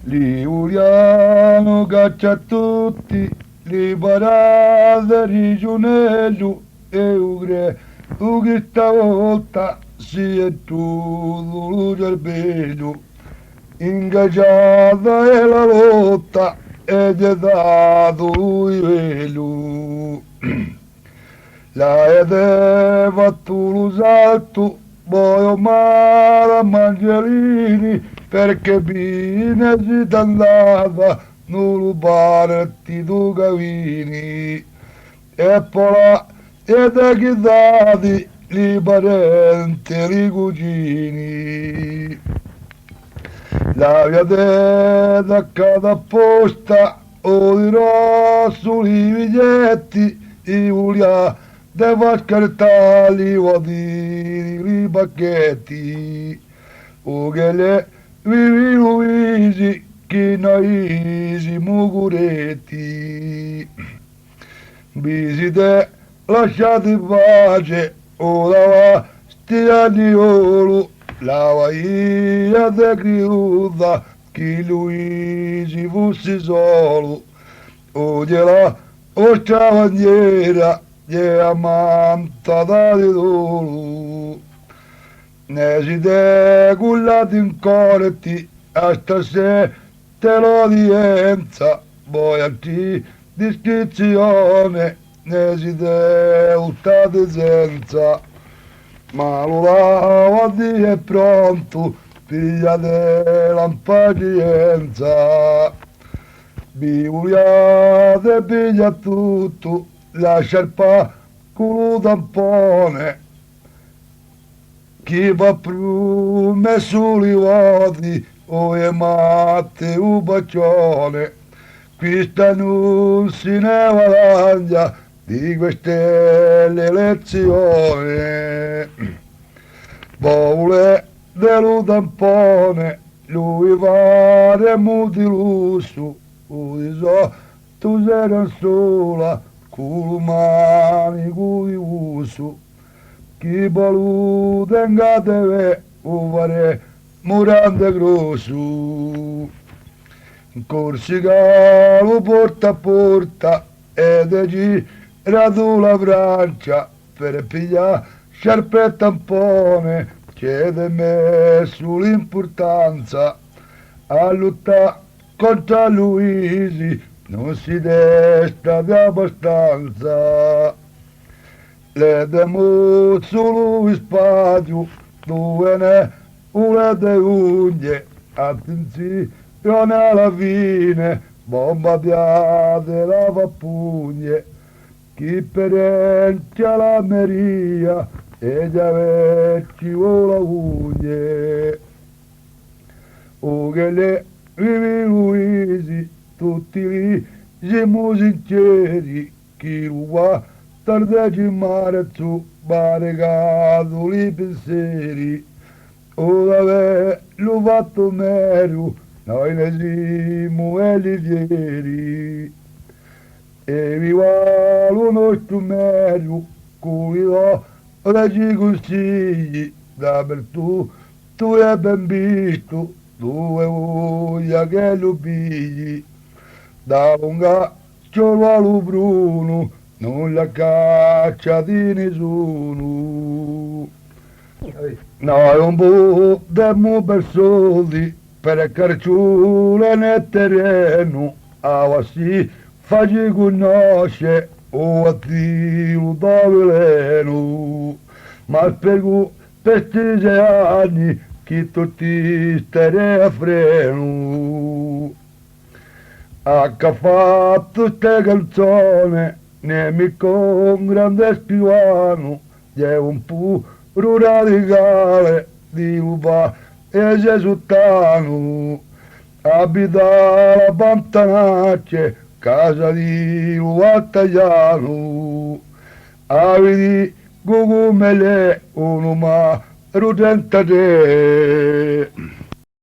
Liuriano caccia tutti, liberate rigiunello e ugre, ugre stavolta si è tutto cervello, ingaggiata è la lotta ed è dato il velo. La edeva tu lo salto, poi mare a Mangiolini, perché bine si t'andava, non lo parti tu cavini. E poi e da chi dati, li parenti, li cugini. La via da cada posta, o di rosso i biglietti, i volia devo scartare o di i pacchetti. O che le vivi Luigi, che noi siamo curetti. Visite, lasciate in pace, ora va, stia di oro, la via de criuda, che Luigi fosse solo, o gliela vostra bandiera, gliela mantata di dolo. Ne siete cullati in corti, a stasera te lo dienza, poi a ti discrezione, ne siete ustate senza, ma lo lavati è pronto, pigliate l'impazienza, vi vogliate piglia tutto, lascia il culo tampone, chi va più messo li voti, o è matte un bacione, questa non si ne guadagna di queste elezioni. Vole dello tampone, lui faremo di lusso, di so, tu sei sola, con mani cui uso, chi vuole tengate o fare murante grosso. In Corsica lo porta a porta ed gira tu la Francia per pigliare sciarpe e tampone, chiede me sull'importanza a lottare contro Luisi, non si desta di abbastanza. Le demo solo spazio, dove ne una de unghie, attenzione alla fine, bombardate la pappugne, chi perentia la meria e già vecchi vola unghie. O che le vivi Luisi, tutti lì siamo sinceri, chi lo va tardaci in mare su, barricato li pensieri, o dove l'ho fatto mero, noi ne siamo fieri, e vi vuole uno strumento, cui do leggi consigli, da per tu è ben visto, tu è voglia che lo pigli, da lunga sciolvalo bruno, non la caccia di nessuno. Noi un po' demmo per soldi, per carciule nel terreno, a si facci conoscere, o a tiro da veleno. Ma spiego per 6 anni che tutti stare a freno. Ha fatto ste canzone, nemico un grande scrivano, è un puro radicale di Uva e Gesutano, abita la Pantanacce, casa di Uva Tagliano, avidi Gugumele, uno ma 33.